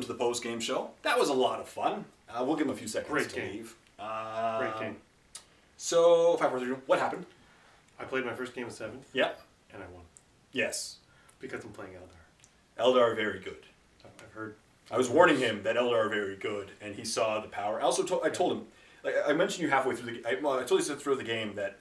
welcome to the post-game show. That was a lot of fun. We'll give him a few seconds to leave. Great game. So, 5, 4, 3, 2, what happened? I played my first game of 7th. Yep. And I won. Yes. Because I'm playing Eldar. Eldar are very good. I've heard. I was warning him that Eldar are very good, and he saw the power. I also told him, like I mentioned you halfway through the. I told you through the game that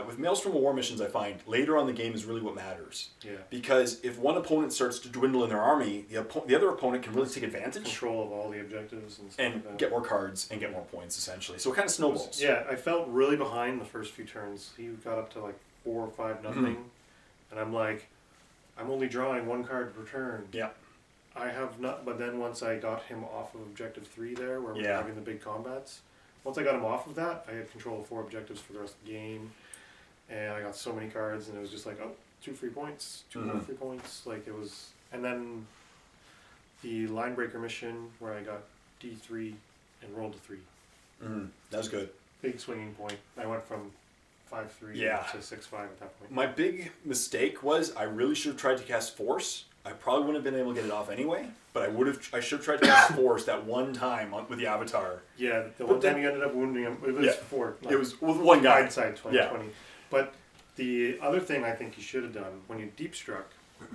with Maelstrom of War missions, I find later on in the game is really what matters. Yeah. Because if one opponent starts to dwindle in their army, the other opponent can really take advantage. Control of all the objectives and stuff and like that. get more cards and get more points essentially. So it kind of snowballs. Yeah, I felt really behind the first few turns. He got up to like 4 or 5 nothing, and I'm like, I'm only drawing 1 card per turn. Yeah. I have not, but then once I got him off of objective 3 there, where we were having the big combats, once I got him off of that, I had control of 4 objectives for the rest of the game, and I got so many cards, and it was just like, oh, 2 free points, 2 more free points, like it was, and then the line breaker mission where I got D3 and rolled a 3. That was good. Big swinging point. I went from 5-3 to 6-5 at that point. My big mistake was I really should have tried to cast Force. I probably wouldn't have been able to get it off anyway, but I should have tried to cast Force that one time with the Avatar. Yeah, the one time you ended up wounding him, it was it was with one guy. Hindsight 2020. But the other thing I think you should have done, when you deep struck,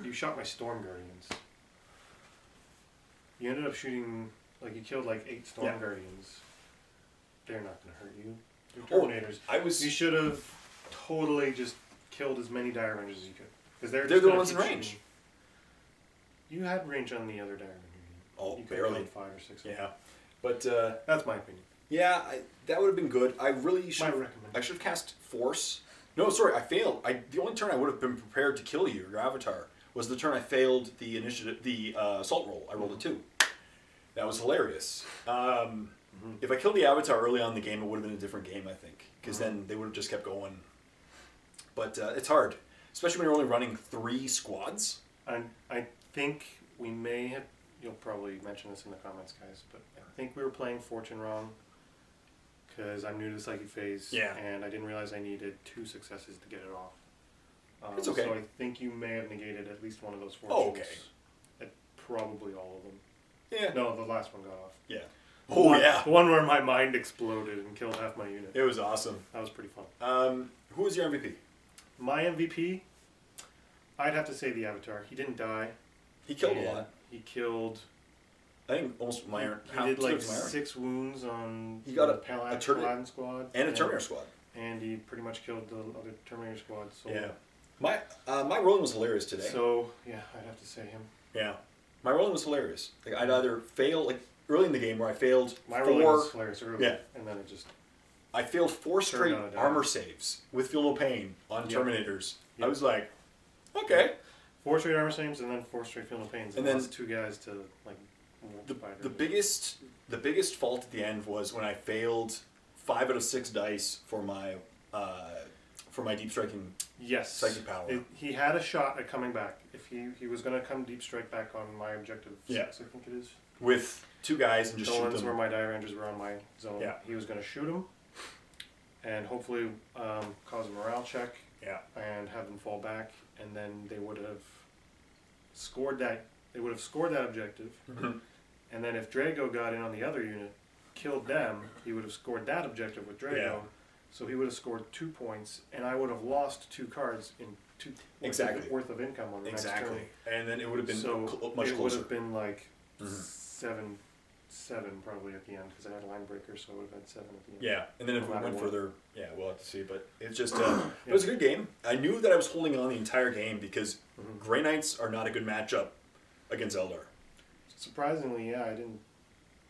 you shot my Storm Guardians. You ended up shooting, like you killed like 8 Storm Guardians. They're not going to hurt you. They're Terminators. You should have totally just killed as many Dire Rangers as you could. Because they're the ones in range. Shooting. You had range on the other Dire Ranger. Oh, you barely. 5 or 6. Yeah. But that's my opinion. Yeah, that would have been good. I really should. I should have cast Force. No, sorry, I failed. The only turn I would have been prepared to kill you, your Avatar, was the turn I failed the initiative, the assault roll. I rolled a 2. That was hilarious. If I killed the Avatar early on in the game, it would have been a different game, I think, because then they would have just kept going. But it's hard, especially when you're only running 3 squads. I think we may have. You'll probably mention this in the comments, guys, but I think we were playing Fortune wrong. Because I'm new to the psychic phase, and I didn't realize I needed 2 successes to get it off. It's okay. So I think you may have negated at least one of those fortunes. Oh, okay. Probably all of them. Yeah. No, the last one got off. Yeah. Oh, yeah. The one where my mind exploded and killed half my unit. It was awesome. That was pretty fun. Who was your MVP? My MVP? I'd have to say the Avatar. He didn't die. He killed a lot. He killed... I think almost my He did like 6 wounds on he got a Paladin squad. And a Terminator squad. And he pretty much killed the other Terminator squad. So yeah. My rolling was hilarious today. So, yeah, I'd have to say him. Yeah. My rolling was hilarious. Like, I'd either fail, like, early in the game where I failed rolling was hilarious early. Yeah. And then it just... I failed 4 straight armor saves with Feel No Pain on Terminators. I was like, okay. 4 straight armor saves and then 4 straight Feel No Pains. And then 2 guys to, like... The biggest fault at the end was when I failed 5 out of 6 dice for my deep striking psychic power. He had a shot at coming back. If he was going to come deep strike back on my objective 6, I think it is. With 2 guys and just shoot them. The ones where my Dire Rangers were on my zone. Yeah. He was going to shoot them and hopefully cause a morale check and have them fall back, and then they would have scored that. They would have scored that objective. And then if Drago got in on the other unit, killed them, he would have scored that objective with Drago. Yeah. So he would have scored 2 points, and I would have lost 2 cards in 2 worth of income on the next turn. And then it would have been much closer. It would have been like 7-7 probably at the end, because I had a line breaker, so I would have had 7 at the end. Yeah, and then if we went further, we'll have to see. But it's just, it was a good game. I knew that I was holding on the entire game because Grey Knights are not a good matchup against Eldar. Surprisingly, I didn't.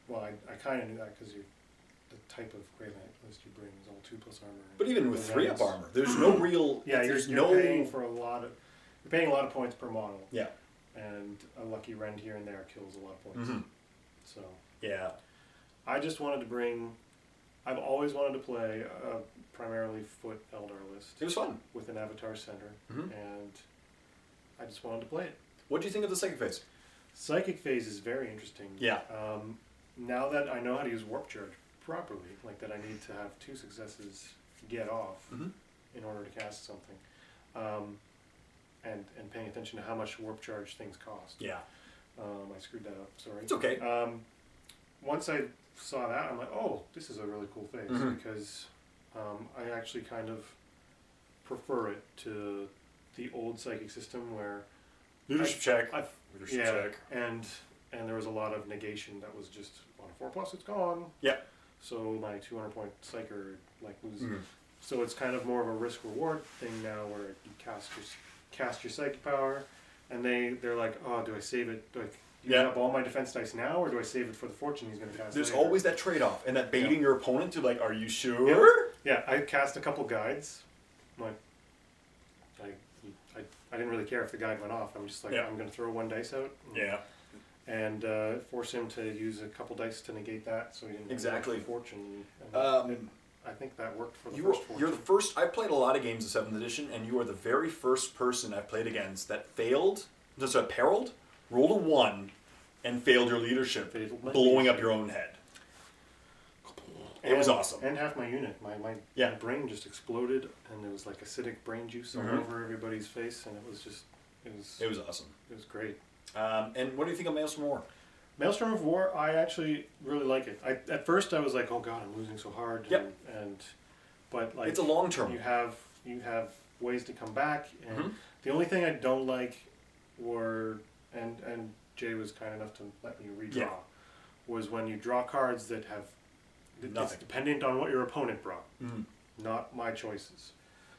Well, I kind of knew that because the type of Grey Knight list you bring is all 2+ armor. But even with 3-up armor, there's no real. You're paying for a lot of. You're paying a lot of points per model. Yeah. And a lucky rend here and there kills a lot of points. So. Yeah. I just wanted to bring. I've always wanted to play a primarily foot Eldar list. It was fun with an Avatar center, and I just wanted to play it. What do you think of the psychic phase? Psychic phase is very interesting. Yeah. Now that I know how to use warp charge properly, like that I need to have 2 successes get off in order to cast something, and paying attention to how much warp charge things cost. Yeah. I screwed that up. Sorry. It's okay. Once I saw that, I'm like, oh, this is a really cool phase because I actually kind of prefer it to the old psychic system where leadership check. Leadership check. And there was a lot of negation that was just on a 4+, it's gone. Yeah. So my 200-point psyker like loses. So it's kind of more of a risk-reward thing now, where you cast your psychic power, and they're like, oh, do I save it? Do I use up all my defense dice now, or do I save it for the fortune he's going to cast? There's always that trade-off, and that baiting your opponent to like, are you sure? Yeah, I cast a couple guides. Like, I didn't really care if the guide went off. I'm just like, I'm going to throw one dice out. And force him to use a couple dice to negate that, so he didn't exactly fortune. I think that worked for the first fortune. You're the first. I played a lot of games of 7th edition, and you are the very first person I've played against that failed, just perilled, rolled a 1, and failed your leadership, blowing up your own head. It was awesome. And half my unit, my brain just exploded, and there was like acidic brain juice all over everybody's face, and it was awesome. It was great. And what do you think of Maelstrom War? Maelstrom of War, I actually really like it. At first I was like, oh god, I'm losing so hard. But like, it's a long term. You have ways to come back, and the only thing I don't like were, and Jay was kind enough to let me redraw, was when you draw cards that have nothing. It's dependent on what your opponent brought, not my choices.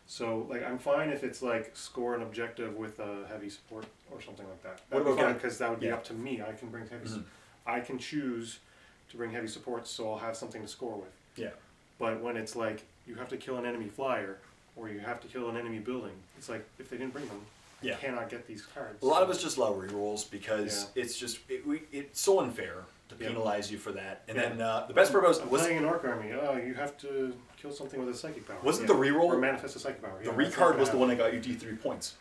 So, like, I'm fine if it's like score an objective with a heavy support or something like that. That would be fine, because that would be up to me. I can bring heavy. I can choose to bring heavy supports, so I'll have something to score with. Yeah. But when it's like you have to kill an enemy flyer or you have to kill an enemy building, it's like if they didn't bring them, I cannot get these cards. A lot of it's just low rerolls because it's just it's so unfair to penalize you for that. And then the best part was playing an orc army. Oh, you have to kill something with a psychic power. Wasn't the reroll or manifest a psychic power? The recard was the one that got you D3 points.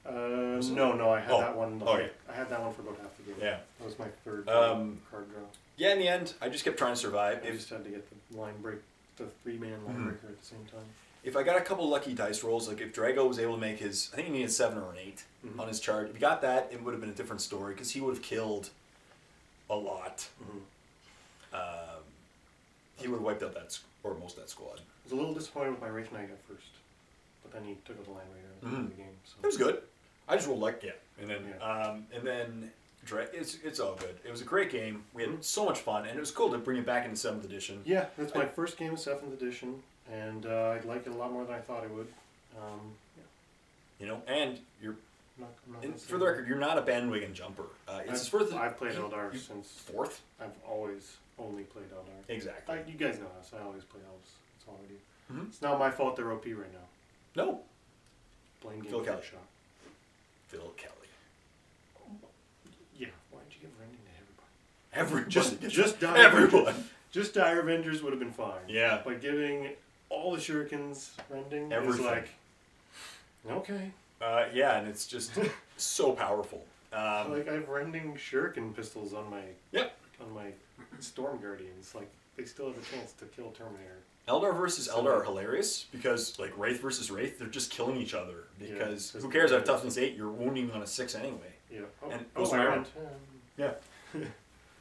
No, I had that one. I had that one for about half the game. Yeah, that was my third card draw. Yeah, in the end, I just kept trying to survive. I just had to get the line break, the 3-man line breaker at the same time. If I got a couple lucky dice rolls, like if Drago was able to make his, I think he needed 7 or an 8 on his chart. If he got that, it would have been a different story because he would have killed a lot. He would have wiped out that or most of that squad. I was a little disappointed with my Wraith Knight at first, but then he took out the Land Raider at the end of the game. So. It was good. I just rolled and then it's all good. It was a great game. We had so much fun, and it was cool to bring it back into 7th edition. Yeah, that's my first game of 7th edition, and I like it a lot more than I thought I would. You know, and you're. Not for the record, you're not a bandwagon jumper. It's his first. I've played Eldar since 4th. I've always only played Eldar. Exactly. You guys know us. I always play Elves. That's all I do. It's not my fault they're OP right now. No. Blame game Phil Kelly. Shot. Phil Kelly. Yeah. Why did you give Rending to everybody? Just everyone. Just Dire Avengers would have been fine. Yeah. But giving all the Shurikens Rending is like, okay. Yeah, and it's just so powerful. Like I have Rending Shuriken pistols on my on my Storm Guardians. Like they still have a chance to kill Terminator. Eldar versus Eldar are hilarious because like Wraith versus Wraith, they're just killing each other because who cares? I have toughness 8. You're wounding on a 6 anyway. Yeah. Yeah.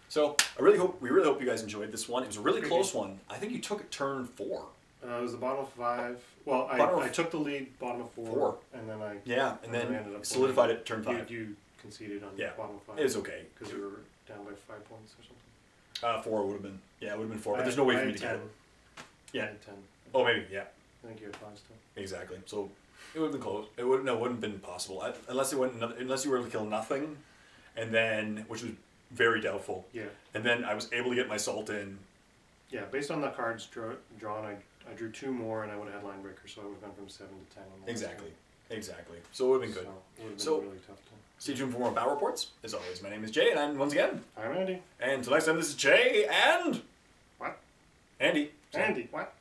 So we really hope you guys enjoyed this one. It was a really close one. I think you took it turn 4. It was the bottom of 5. Well, I took the lead bottom of 4. And then and then ended up solidified it turn 5. You conceded on bottom of 5. It was okay because you were down by 5 points or something. 4 would have been. Yeah, it would have been 4. But there's no way for me to get it. Yeah. 10. Oh, maybe. Yeah. I think you had 5 still. Exactly. So it would have been close. It wouldn't have been possible unless you were able to kill nothing, and then which was very doubtful. Yeah. And then I was able to get my salt in. Yeah, based on the cards drawn, I drew 2 more, and I would have had line breaker, so I would have gone from 7 to 10. On the Exactly. So it would have been good. So it would have been really tough to. Stay tuned for more battle reports. As always, my name is Jay, and I'm once again. I'm Andy. And until next time, this is Jay and. What? Andy. Andy. What?